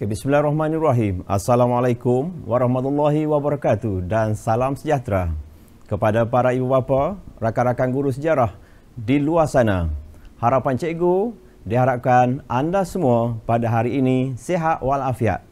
Bismillahirrahmanirrahim. Assalamualaikum warahmatullahi wabarakatuh dan salam sejahtera kepada para ibu bapa, rakan-rakan guru sejarah di luar sana. Harapan cikgu diharapkan anda semua pada hari ini sihat walafiat.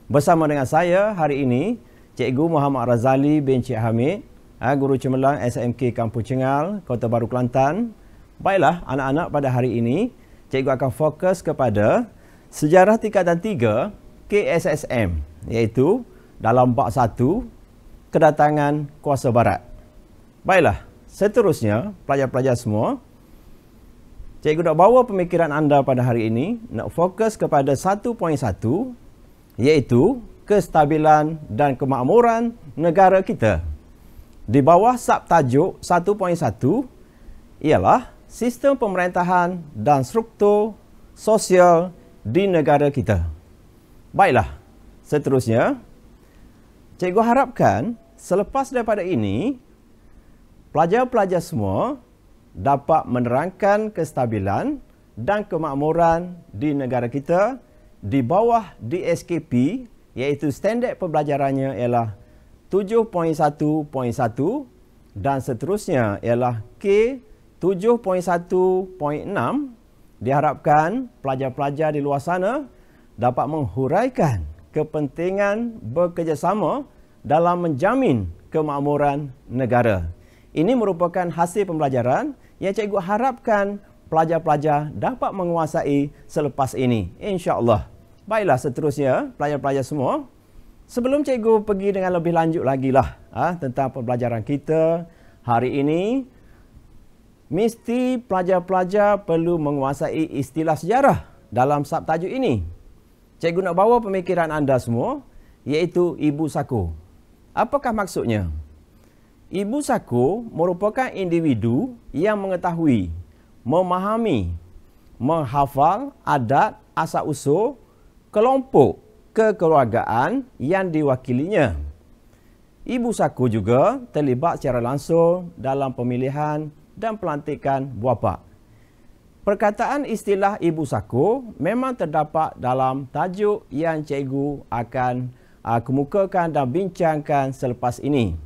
Bersama dengan saya hari ini, Cikgu Muhammad Razali bin Cik Hamid, Guru Cemerlang SMK Kampung Cengal, Kota Baru, Kelantan. Baiklah anak-anak, pada hari ini cikgu akan fokus kepada Sejarah Tingkatan 3 KSSM, iaitu dalam bab 1 Kedatangan Kuasa Barat. Baiklah, seterusnya pelajar-pelajar semua, cikgu nak bawa pemikiran anda pada hari ini nak fokus kepada 1.1, iaitu kestabilan dan kemakmuran negara kita. Di bawah subtajuk 1.1 ialah sistem pemerintahan dan struktur sosial di negara kita. Baiklah, seterusnya, cikgu harapkan selepas daripada ini, pelajar-pelajar semua dapat menerangkan kestabilan dan kemakmuran di negara kita di bawah DSKP, iaitu standard pembelajarannya ialah 7.1.1 dan seterusnya ialah K 7.1.6. Diharapkan pelajar-pelajar di luar sana dapat menghuraikan kepentingan bekerjasama dalam menjamin kemakmuran negara. Ini merupakan hasil pembelajaran yang cikgu harapkan pelajar-pelajar dapat menguasai selepas ini, insya-Allah. Baiklah, seterusnya pelajar-pelajar semua, sebelum cikgu pergi dengan lebih lanjut lagi lah tentang pembelajaran kita hari ini, mesti pelajar-pelajar perlu menguasai istilah sejarah dalam subtajuk ini. Cikgu nak bawa pemikiran anda semua, iaitu Ibu Saku. Apakah maksudnya? Ibu Saku merupakan individu yang mengetahui, memahami, menghafal adat asal-usul kelompok kekeluargaan yang diwakilinya. Ibu Saku juga terlibat secara langsung dalam pemilihan dan pelantikan buah. Perkataan istilah Ibu Saku memang terdapat dalam tajuk yang cikgu akan kemukakan dan bincangkan selepas ini.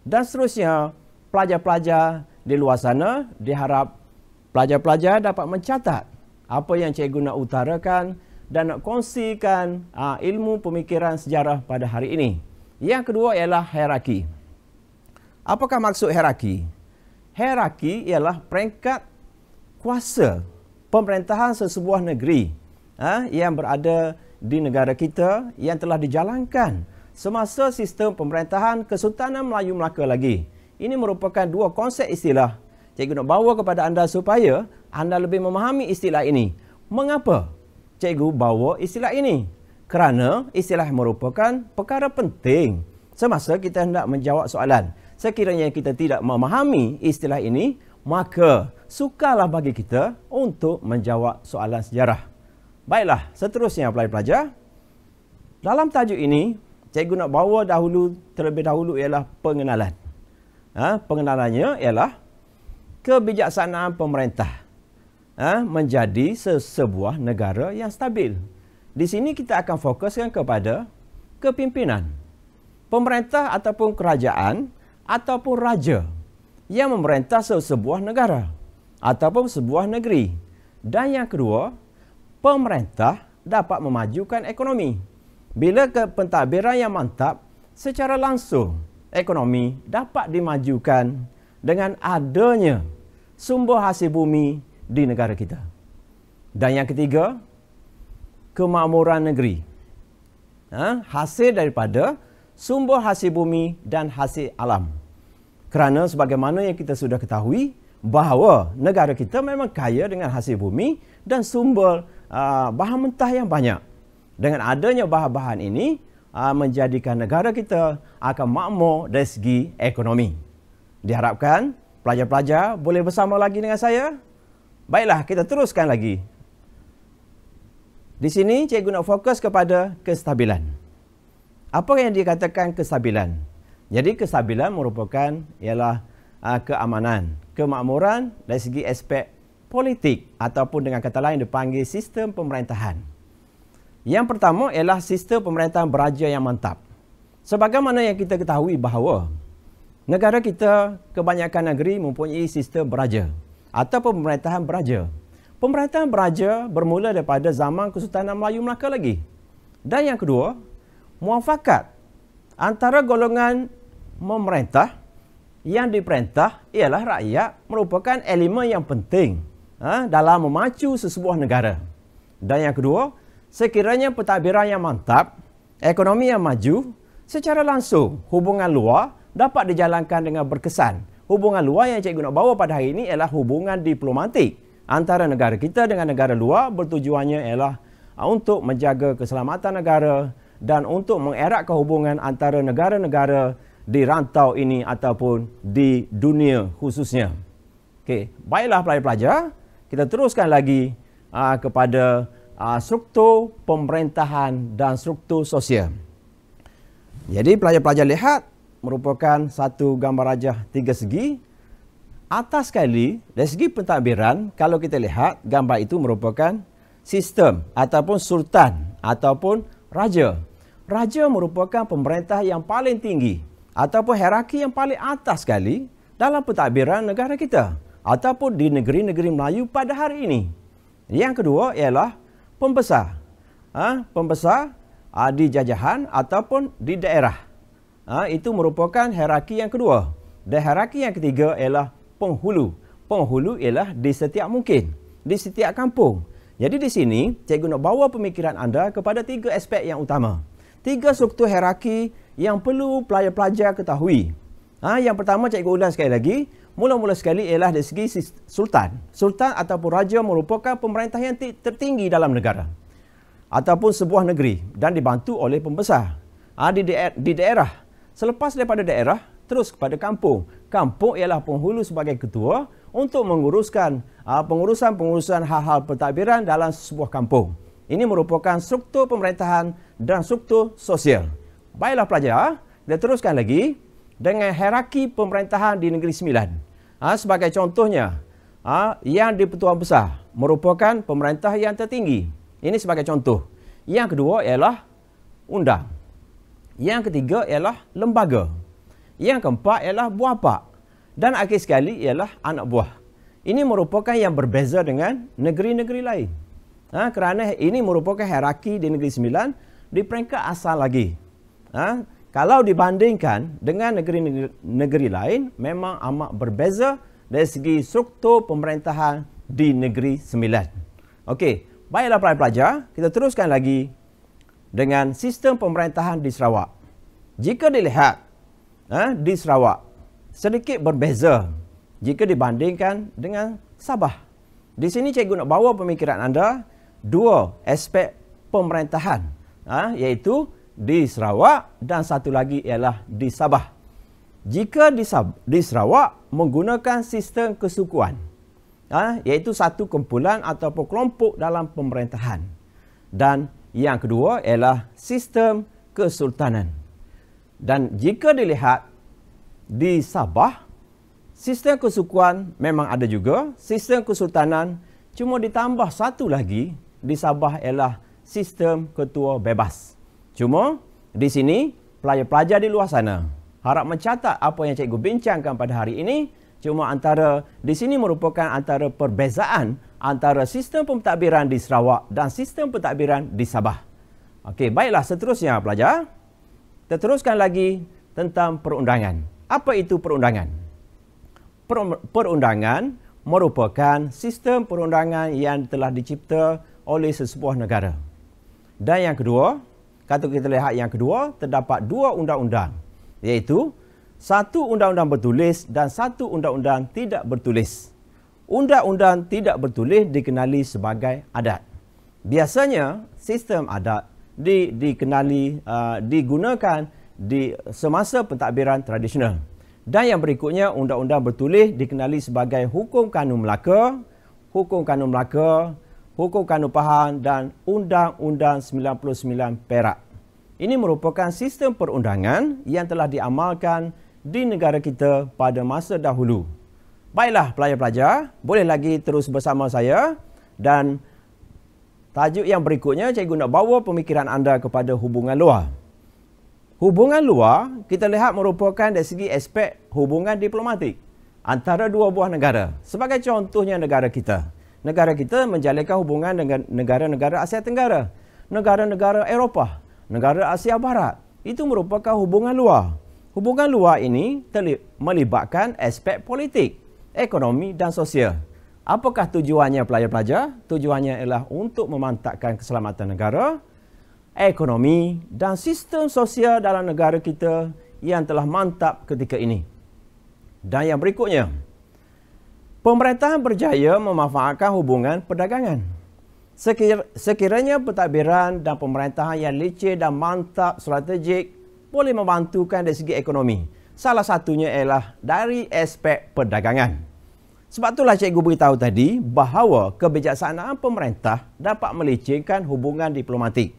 Dan seterusnya, pelajar-pelajar di luar sana diharap pelajar-pelajar dapat mencatat apa yang cikgu nak utarakan dan nak kongsikan ilmu pemikiran sejarah pada hari ini. Yang kedua ialah hierarki. Apakah maksud hierarki? Hierarki ialah peringkat kuasa pemerintahan sesebuah negeri yang berada di negara kita yang telah dijalankan semasa sistem pemerintahan Kesultanan Melayu Melaka lagi. Ini merupakan dua konsep istilah. Cikgu nak bawa kepada anda supaya anda lebih memahami istilah ini. Mengapa cikgu bawa istilah ini? Kerana istilah merupakan perkara penting semasa kita hendak menjawab soalan. Sekiranya kita tidak memahami istilah ini, maka sukarlah bagi kita untuk menjawab soalan sejarah. Baiklah, seterusnya pelajar-pelajar. Dalam tajuk ini, cikgu nak bawa terlebih dahulu ialah pengenalan. Pengenalannya ialah kebijaksanaan pemerintah menjadi sebuah negara yang stabil. Di sini kita akan fokuskan kepada kepimpinan. Pemerintah ataupun kerajaan ataupun raja yang memerintah sebuah negara ataupun sebuah negeri. Dan yang kedua, pemerintah dapat memajukan ekonomi. Bila kepentadbiran yang mantap, secara langsung ekonomi dapat dimajukan dengan adanya sumber hasil bumi di negara kita. Dan yang ketiga, kemakmuran negeri. Hasil daripada sumber hasil bumi dan hasil alam. Kerana sebagaimana yang kita sudah ketahui bahawa negara kita memang kaya dengan hasil bumi dan sumber bahan mentah yang banyak. Dengan adanya bahan-bahan ini menjadikan negara kita akan makmur dari segi ekonomi. Diharapkan pelajar-pelajar boleh bersama lagi dengan saya. Baiklah, kita teruskan lagi. Di sini cikgu nak fokus kepada kestabilan. Apa yang dikatakan kestabilan? Jadi kestabilan merupakan ialah keamanan, kemakmuran dari segi aspek politik ataupun dengan kata lain dipanggil sistem pemerintahan. Yang pertama ialah sistem pemerintahan beraja yang mantap. Sebagaimana yang kita ketahui bahawa negara kita kebanyakan negeri mempunyai sistem beraja ataupun pemerintahan beraja. Pemerintahan beraja bermula daripada zaman Kesultanan Melayu Melaka lagi. Dan yang kedua, muafakat antara golongan memerintah yang diperintah ialah rakyat merupakan elemen yang penting dalam memacu sesebuah negara. Dan yang kedua, sekiranya pentadbiran yang mantap, ekonomi yang maju, secara langsung hubungan luar dapat dijalankan dengan berkesan. Hubungan luar yang cikgu nak bawa pada hari ini ialah hubungan diplomatik antara negara kita dengan negara luar, bertujuannya ialah untuk menjaga keselamatan negara dan untuk mengeratkan hubungan antara negara-negara di rantau ini ataupun di dunia khususnya. Okey, baiklah pelajar-pelajar, kita teruskan lagi kepada struktur pemerintahan dan struktur sosial. Jadi pelajar-pelajar lihat merupakan satu gambar rajah tiga segi. Atas sekali, dari segi pentadbiran, kalau kita lihat gambar itu merupakan sistem ataupun sultan ataupun raja. Raja merupakan pemerintah yang paling tinggi ataupun hierarki yang paling atas sekali dalam pentadbiran negara kita ataupun di negeri-negeri Melayu pada hari ini. Yang kedua ialah pembesar. Pembesar di jajahan ataupun di daerah. Itu merupakan hierarki yang kedua. Dan hierarki yang ketiga ialah penghulu. Penghulu ialah di setiap mungkin, di setiap kampung. Jadi di sini, cikgu nak bawa pemikiran anda kepada tiga aspek yang utama. Tiga struktur hierarki yang perlu pelajar-pelajar ketahui. Yang pertama, cikgu ulang sekali lagi. Mula-mula sekali ialah dari segi sultan. Sultan ataupun raja merupakan pemerintah yang tertinggi dalam negara ataupun sebuah negeri dan dibantu oleh pembesar di daerah. Selepas daripada daerah, terus kepada kampung. Kampung ialah penghulu sebagai ketua untuk menguruskan pengurusan hal-hal pentadbiran dalam sebuah kampung. Ini merupakan struktur pemerintahan dan struktur sosial. Baiklah pelajar, kita teruskan lagi dengan hierarki pemerintahan di Negeri Sembilan. Sebagai contohnya, yang di-Pertuan Besar merupakan pemerintah yang tertinggi. Ini sebagai contoh. Yang kedua ialah undang. Yang ketiga ialah lembaga. Yang keempat ialah buah pak. Dan akhir sekali ialah anak buah. Ini merupakan yang berbeza dengan negeri-negeri lain. Kerana ini merupakan hierarki di Negeri Sembilan di peringkat asal lagi. Kalau dibandingkan dengan negeri-negeri lain, memang amat berbeza dari segi struktur pemerintahan di Negeri Sembilan. Okey, baiklah pelajar-pelajar, kita teruskan lagi dengan sistem pemerintahan di Sarawak. Jika dilihat di Sarawak sedikit berbeza jika dibandingkan dengan Sabah. Di sini cikgu nak bawa pemikiran anda dua aspek pemerintahan, iaitu di Sarawak dan satu lagi ialah di Sabah. Jika di Sarawak menggunakan sistem kesukuan, iaitu satu kumpulan ataupun kelompok dalam pemerintahan. Dan yang kedua ialah sistem kesultanan. Dan jika dilihat di Sabah, sistem kesukuan memang ada juga, sistem kesultanan cuma ditambah satu lagi di Sabah ialah sistem ketua bebas. Cuma di sini pelajar-pelajar di luar sana harap mencatat apa yang cikgu bincangkan pada hari ini. Cuma di sini merupakan antara perbezaan antara sistem pentadbiran di Sarawak dan sistem pentadbiran di Sabah. Okey, baiklah seterusnya pelajar. Kita teruskan lagi tentang perundangan. Apa itu perundangan? Perundangan merupakan sistem perundangan yang telah dicipta oleh sesebuah negara. Dan yang kedua, kalau kita lihat yang kedua, terdapat dua undang-undang, iaitu satu undang-undang bertulis dan satu undang-undang tidak bertulis. Undang-undang tidak bertulis dikenali sebagai adat. Biasanya sistem adat digunakan di semasa pentadbiran tradisional. Dan yang berikutnya, undang-undang bertulis dikenali sebagai Hukum Kanun Melaka, Hukum Kanun Melaka, Hukum Kanupahan dan Undang-Undang 99 Perak. Ini merupakan sistem perundangan yang telah diamalkan di negara kita pada masa dahulu. Baiklah pelajar-pelajar, boleh lagi terus bersama saya dan tajuk yang berikutnya cikgu nak bawa pemikiran anda kepada hubungan luar. Hubungan luar kita lihat merupakan dari segi aspek hubungan diplomatik antara dua buah negara. Sebagai contohnya negara kita. Negara kita menjalinkan hubungan dengan negara-negara Asia Tenggara, negara-negara Eropah, negara Asia Barat. Itu merupakan hubungan luar. Hubungan luar ini melibatkan aspek politik, ekonomi dan sosial. Apakah tujuannya pelajar-pelajar? Tujuannya ialah untuk memantapkan keselamatan negara, ekonomi dan sistem sosial dalam negara kita yang telah mantap ketika ini. Dan yang berikutnya, pemerintahan berjaya memanfaatkan hubungan perdagangan. Sekiranya pentadbiran dan pemerintahan yang licin dan mantap strategik boleh membantukan dari segi ekonomi. Salah satunya ialah dari aspek perdagangan. Sebab itulah cikgu beritahu tadi bahawa kebijaksanaan pemerintah dapat melicinkan hubungan diplomatik.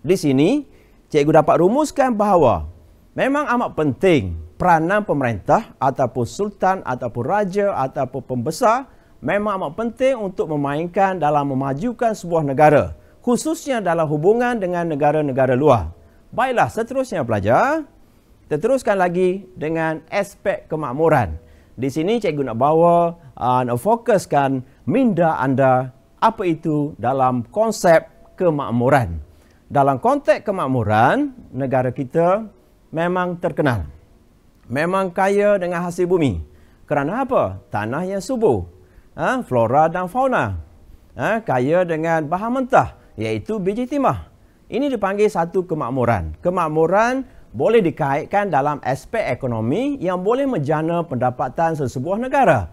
Di sini, cikgu dapat rumuskan bahawa memang amat penting peranan pemerintah ataupun sultan ataupun raja ataupun pembesar memang amat penting untuk memainkan dalam memajukan sebuah negara, khususnya dalam hubungan dengan negara-negara luar. Baiklah, seterusnya pelajar, kita teruskan lagi dengan aspek kemakmuran. Di sini cikgu nak bawa, nak fokuskan minda anda apa itu dalam konsep kemakmuran. Dalam konteks kemakmuran, negara kita memang terkenal. Memang kaya dengan hasil bumi. Kerana apa? Tanah yang subur. Flora dan fauna. Kaya dengan bahan mentah, iaitu biji timah. Ini dipanggil satu kemakmuran. Kemakmuran boleh dikaitkan dalam aspek ekonomi yang boleh menjana pendapatan sesebuah negara.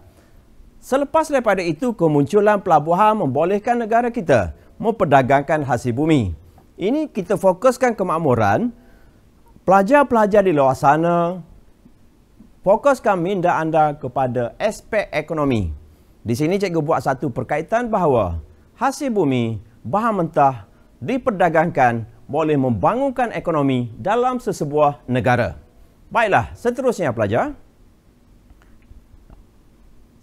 Selepas daripada itu, kemunculan pelabuhan membolehkan negara kita memperdagangkan hasil bumi. Ini kita fokuskan kemakmuran. Pelajar-pelajar di luar sana, fokuskan minda anda kepada aspek ekonomi. Di sini cikgu buat satu perkaitan bahawa hasil bumi, bahan mentah diperdagangkan boleh membangunkan ekonomi dalam sesebuah negara. Baiklah, seterusnya pelajar.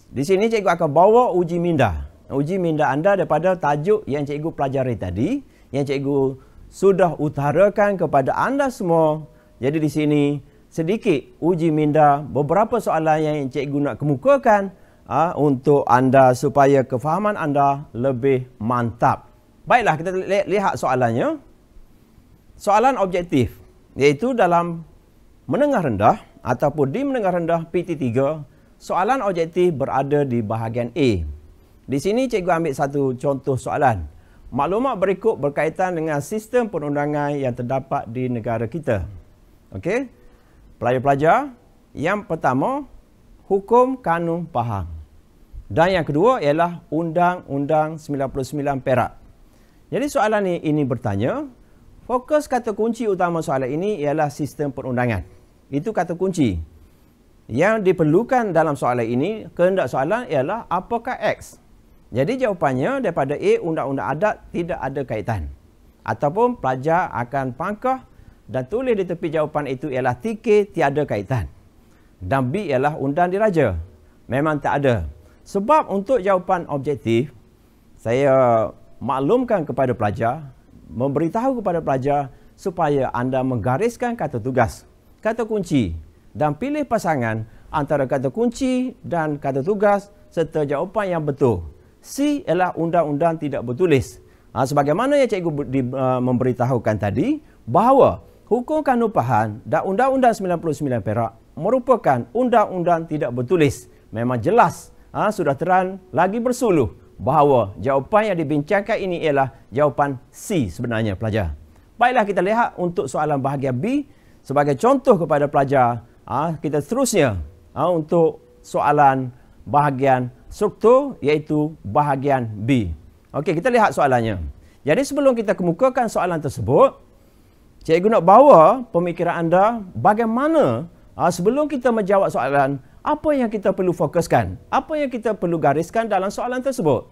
Di sini cikgu akan bawa uji minda. Uji minda anda daripada tajuk yang cikgu pelajari tadi, yang cikgu sudah utarakan kepada anda semua. Jadi di sini sedikit uji minda beberapa soalan yang cikgu nak kemukakan untuk anda supaya kefahaman anda lebih mantap. Baiklah, kita lihat soalannya. Soalan objektif, iaitu dalam menengah rendah ataupun di menengah rendah PT3, soalan objektif berada di bahagian A. Di sini cikgu ambil satu contoh soalan. Maklumat berikut berkaitan dengan sistem perundangan yang terdapat di negara kita. Okey. Pelajar-pelajar, yang pertama, Hukum Kanupahan. Dan yang kedua ialah Undang-Undang 99 Perak. Jadi soalan ini bertanya, fokus kata kunci utama soalan ini ialah sistem perundangan. Itu kata kunci. Yang diperlukan dalam soalan ini, kehendak soalan ialah apakah X? Jadi jawapannya daripada A, undang-undang adat tidak ada kaitan. Ataupun pelajar akan pangkah dan tulis di tepi jawapan itu ialah TK tiada kaitan. Dan B ialah undang diraja. Memang tak ada. Sebab untuk jawapan objektif, saya maklumkan kepada pelajar, memberitahu kepada pelajar supaya anda menggariskan kata tugas, kata kunci dan pilih pasangan antara kata kunci dan kata tugas serta jawapan yang betul. C ialah undang-undang tidak bertulis. Sebagaimana yang cikgu memberitahukan tadi, bahawa Hukum Kanupahan dan Undang-Undang 99 Perak merupakan undang-undang tidak bertulis. Memang jelas, sudah terang lagi bersuluh bahawa jawapan yang dibincangkan ini ialah jawapan C sebenarnya pelajar. Baiklah, kita lihat untuk soalan bahagian B sebagai contoh kepada pelajar. Kita seterusnya untuk soalan bahagian struktur, iaitu bahagian B. Okey, kita lihat soalannya. Jadi sebelum kita kemukakan soalan tersebut, cikgu nak bawa pemikiran anda bagaimana sebelum kita menjawab soalan, apa yang kita perlu fokuskan, apa yang kita perlu gariskan dalam soalan tersebut.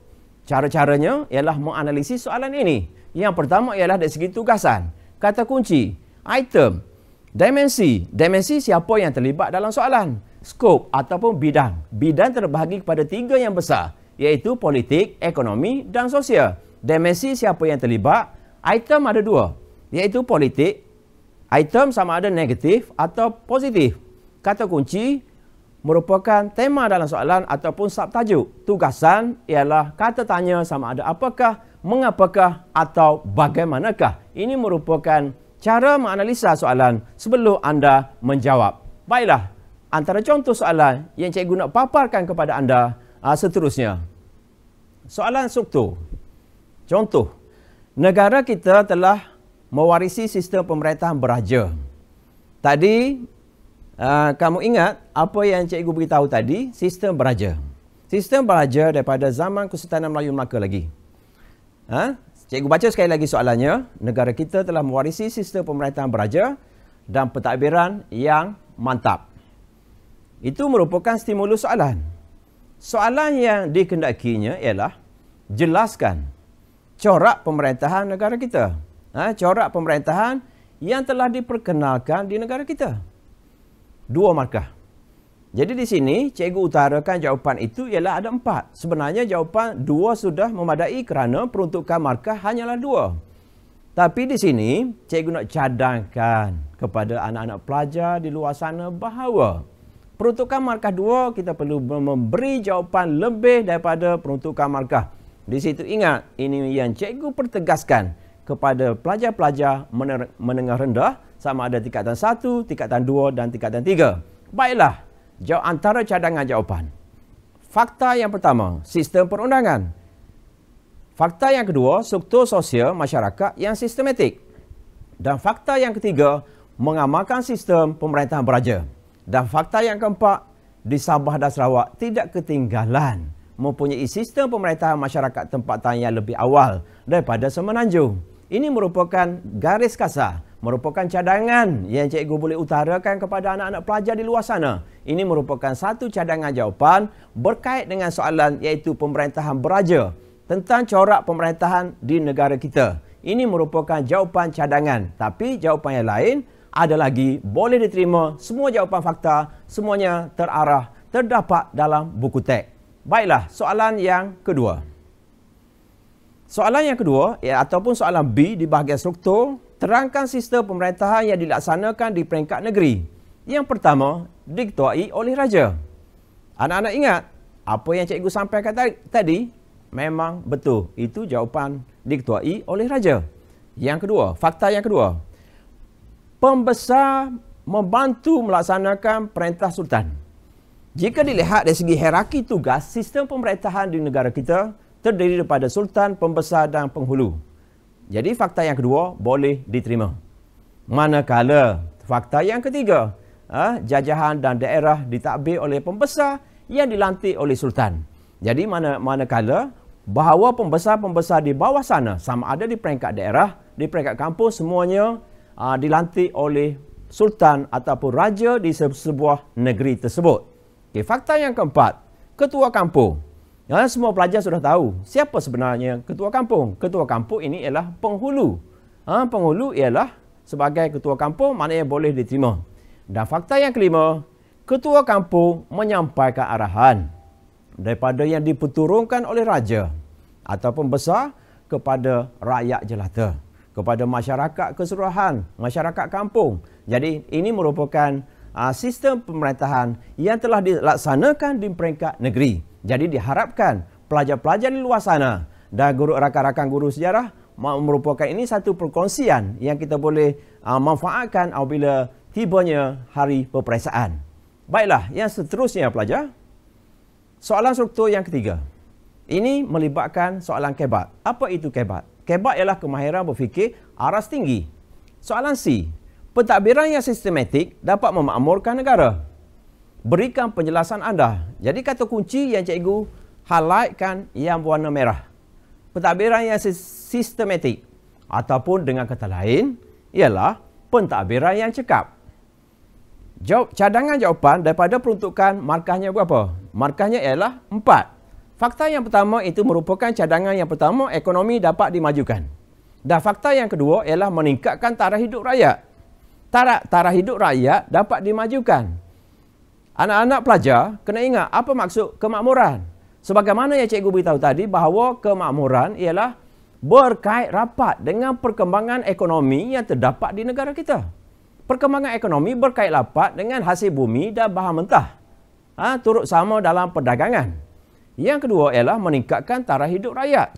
Cara-caranya ialah menganalisis soalan ini. Yang pertama ialah dari segi tugasan, kata kunci, item, dimensi. Dimensi siapa yang terlibat dalam soalan. Skop ataupun bidang. Bidang terbahagi kepada 3 yang besar, iaitu politik, ekonomi dan sosial. Dimensi siapa yang terlibat. Item ada 2, iaitu politik. Item sama ada negatif atau positif. Kata kunci merupakan tema dalam soalan ataupun subtajuk. Tugasan ialah kata tanya sama ada apakah, mengapakah atau bagaimanakah. Ini merupakan cara menganalisa soalan sebelum anda menjawab. Baiklah, antara contoh soalan yang cikgu nak paparkan kepada anda seterusnya. Soalan struktur. Contoh, negara kita telah mewarisi sistem pemerintahan beraja. Tadi, kamu ingat apa yang cikgu beritahu tadi? Sistem beraja. Sistem beraja daripada zaman Kesultanan Melayu Melaka lagi. Cikgu baca sekali lagi soalannya. Negara kita telah mewarisi sistem pemerintahan beraja dan pentadbiran yang mantap. Itu merupakan stimulus soalan. Soalan yang dikehendakinya ialah jelaskan corak pemerintahan negara kita. Corak pemerintahan yang telah diperkenalkan di negara kita. 2 markah. Jadi di sini cikgu utarakan jawapan itu ialah ada 4. Sebenarnya jawapan 2 sudah memadai kerana peruntukan markah hanyalah 2. Tapi di sini cikgu nak cadangkan kepada anak-anak pelajar di luar sana bahawa peruntukan markah 2 kita perlu memberi jawapan lebih daripada peruntukan markah. Di situ ingat, ini yang cikgu pertegaskan kepada pelajar-pelajar menengah rendah sama ada tingkatan 1, tingkatan 2 dan tingkatan 3. Baiklah, jawab antara cadangan jawapan. Fakta yang pertama, sistem perundangan. Fakta yang kedua, struktur sosial masyarakat yang sistematik. Dan fakta yang ketiga, mengamalkan sistem pemerintahan beraja. Dan fakta yang keempat, di Sabah dan Sarawak tidak ketinggalan mempunyai sistem pemerintahan masyarakat tempatan yang lebih awal daripada Semenanjung. Ini merupakan garis kasar, merupakan cadangan yang cikgu boleh utarakan kepada anak-anak pelajar di luar sana. Ini merupakan satu cadangan jawapan berkait dengan soalan iaitu pemerintahan beraja tentang corak pemerintahan di negara kita. Ini merupakan jawapan cadangan, tapi jawapan yang lain ada lagi boleh diterima. Semua jawapan fakta, semuanya terarah, terdapat dalam buku teks. Baiklah, soalan yang kedua. Soalan yang kedua, ataupun soalan B di bahagian struktur, terangkan sistem pemerintahan yang dilaksanakan di peringkat negeri. Yang pertama, diketuai oleh raja. Anak-anak ingat, apa yang cikgu sampaikan tadi? Memang betul, itu jawapan diketuai oleh raja. Yang kedua, fakta yang kedua, pembesar membantu melaksanakan perintah sultan. Jika dilihat dari segi hierarki tugas, sistem pemerintahan di negara kita terdiri daripada sultan, pembesar dan penghulu. Jadi fakta yang kedua boleh diterima. Manakala fakta yang ketiga, jajahan dan daerah ditadbir oleh pembesar yang dilantik oleh sultan. Jadi manakala bahawa pembesar-pembesar di bawah sana sama ada di peringkat daerah, di peringkat kampung, semuanya dilantik oleh sultan ataupun raja di sebuah negeri tersebut. Okay, fakta yang keempat, ketua kampung. Semua pelajar sudah tahu siapa sebenarnya ketua kampung. Ketua kampung ini ialah penghulu. Penghulu ialah sebagai ketua kampung, maknanya boleh diterima. Dan fakta yang kelima, ketua kampung menyampaikan arahan daripada yang dipeturunkan oleh raja ataupun besar kepada rakyat jelata, kepada masyarakat keseluruhan, masyarakat kampung. Jadi ini merupakan sistem pemerintahan yang telah dilaksanakan di peringkat negeri. Jadi diharapkan pelajar-pelajar di luar sana dan guru rakan-rakan guru sejarah merupakan ini satu perkongsian yang kita boleh manfaatkan apabila tibanya hari peperiksaan. Baiklah, yang seterusnya pelajar. Soalan struktur yang ketiga. Ini melibatkan soalan kebat. Apa itu kebat? Kebat ialah kemahiran berfikir aras tinggi. Soalan C. Pentadbiran yang sistematik dapat memakmurkan negara. Berikan penjelasan anda. Jadi kata kunci yang cikgu highlightkan yang berwarna merah. Pentadbiran yang sistematik ataupun dengan kata lain ialah pentadbiran yang cekap. Cadangan jawapan daripada peruntukan markahnya berapa? Markahnya ialah 4. Fakta yang pertama itu merupakan cadangan yang pertama, ekonomi dapat dimajukan. Dan fakta yang kedua ialah meningkatkan taraf hidup rakyat. Taraf hidup rakyat dapat dimajukan. Anak-anak pelajar kena ingat apa maksud kemakmuran. Sebagaimana yang cikgu beritahu tadi bahawa kemakmuran ialah berkait rapat dengan perkembangan ekonomi yang terdapat di negara kita. Perkembangan ekonomi berkait rapat dengan hasil bumi dan bahan mentah. Turut sama dalam perdagangan. Yang kedua ialah meningkatkan taraf hidup rakyat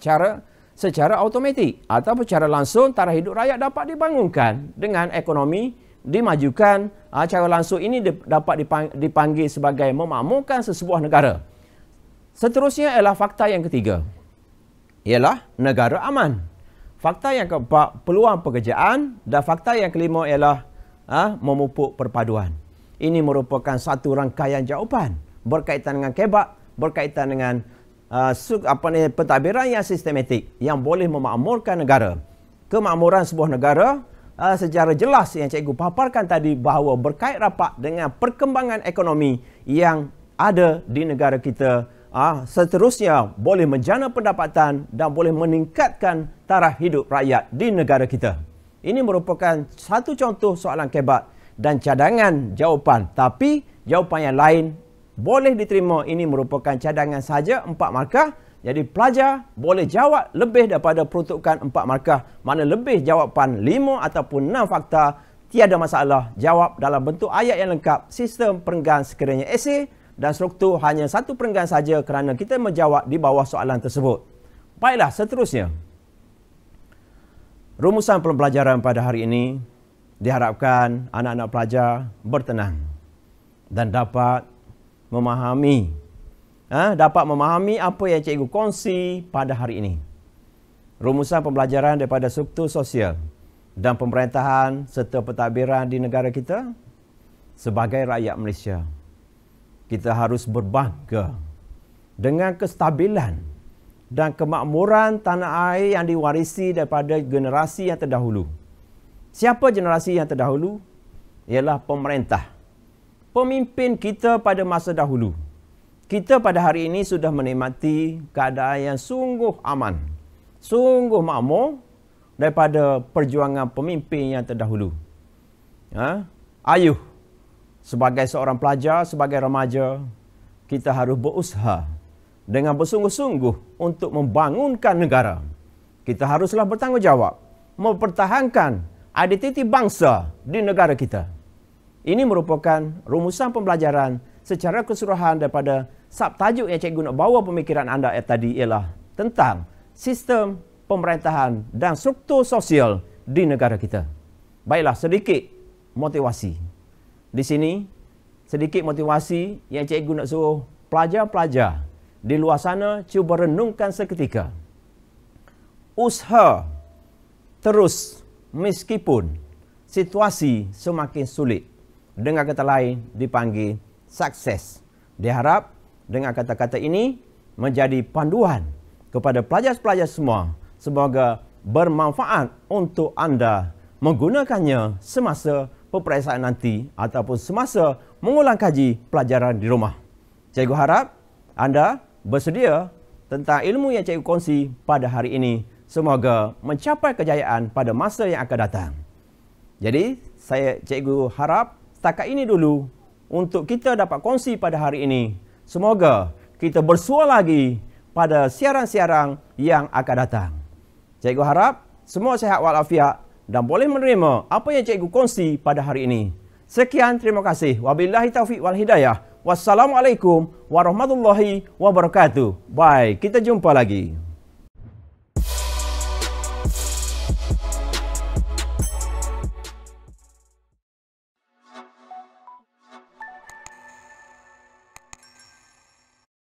secara automatik atau secara langsung taraf hidup rakyat dapat dibangunkan dengan ekonomi dimajukan. Cara langsung ini dapat dipanggil sebagai memakmurkan sesebuah negara. Seterusnya ialah fakta yang ketiga, ialah negara aman. Fakta yang keempat, peluang pekerjaan, dan fakta yang kelima ialah memupuk perpaduan. Ini merupakan satu rangkaian jawapan berkaitan dengan kebak, berkaitan dengan pentadbiran yang sistematik yang boleh memakmurkan negara. Kemakmuran sebuah negara secara jelas yang cikgu paparkan tadi bahawa berkait rapat dengan perkembangan ekonomi yang ada di negara kita. Seterusnya boleh menjana pendapatan dan boleh meningkatkan taraf hidup rakyat di negara kita. Ini merupakan satu contoh soalan kebak dan cadangan jawapan. Tapi jawapan yang lain boleh diterima. Ini merupakan cadangan saja 4 markah. Jadi pelajar boleh jawab lebih daripada peruntukan 4 markah. Mana lebih jawapan 5 ataupun 6 fakta, tiada masalah. Jawab dalam bentuk ayat yang lengkap. Sistem perenggan sekiranya esei dan struktur hanya satu perenggan saja kerana kita menjawab di bawah soalan tersebut. Baiklah, seterusnya. Rumusan pembelajaran pada hari ini diharapkan anak-anak pelajar bertenang dan dapat memahami apa yang cikgu kongsi pada hari ini. Rumusan pembelajaran daripada struktur sosial dan pemerintahan serta pentadbiran di negara kita. Sebagai rakyat Malaysia, kita harus berbangga dengan kestabilan dan kemakmuran tanah air yang diwarisi daripada generasi yang terdahulu. Siapa generasi yang terdahulu? Ialah pemerintah. Pemimpin kita pada masa dahulu. Kita pada hari ini sudah menikmati keadaan yang sungguh aman, sungguh makmur daripada perjuangan pemimpin yang terdahulu. Ayuh, sebagai seorang pelajar, sebagai remaja, kita harus berusaha dengan bersungguh-sungguh untuk membangunkan negara. Kita haruslah bertanggungjawab mempertahankan identiti bangsa di negara kita. Ini merupakan rumusan pembelajaran secara keseluruhan daripada subtajuk yang cikgu nak bawa pemikiran anda tadi ialah tentang sistem pemerintahan dan struktur sosial di negara kita. Baiklah, sedikit motivasi. Di sini, sedikit motivasi yang cikgu nak suruh pelajar-pelajar di luar sana cuba renungkan seketika. Usaha terus meskipun situasi semakin sulit. Dengan kata lain dipanggil sukses. Diharap dengan kata-kata ini menjadi panduan kepada pelajar-pelajar semua. Semoga bermanfaat untuk anda menggunakannya semasa peperiksaan nanti ataupun semasa mengulang kaji pelajaran di rumah. Cikgu harap anda bersedia tentang ilmu yang cikgu kongsi pada hari ini. Semoga mencapai kejayaan pada masa yang akan datang. Jadi, cikgu harap setakat ini dulu untuk kita dapat kongsi pada hari ini. Semoga kita bersua lagi pada siaran-siaran yang akan datang. Cikgu harap semua sihat walafiat dan boleh menerima apa yang cikgu kongsi pada hari ini. Sekian, terima kasih. Wabillahi taufiq wal hidayah. Wassalamualaikum warahmatullahi wabarakatuh. Baik, kita jumpa lagi.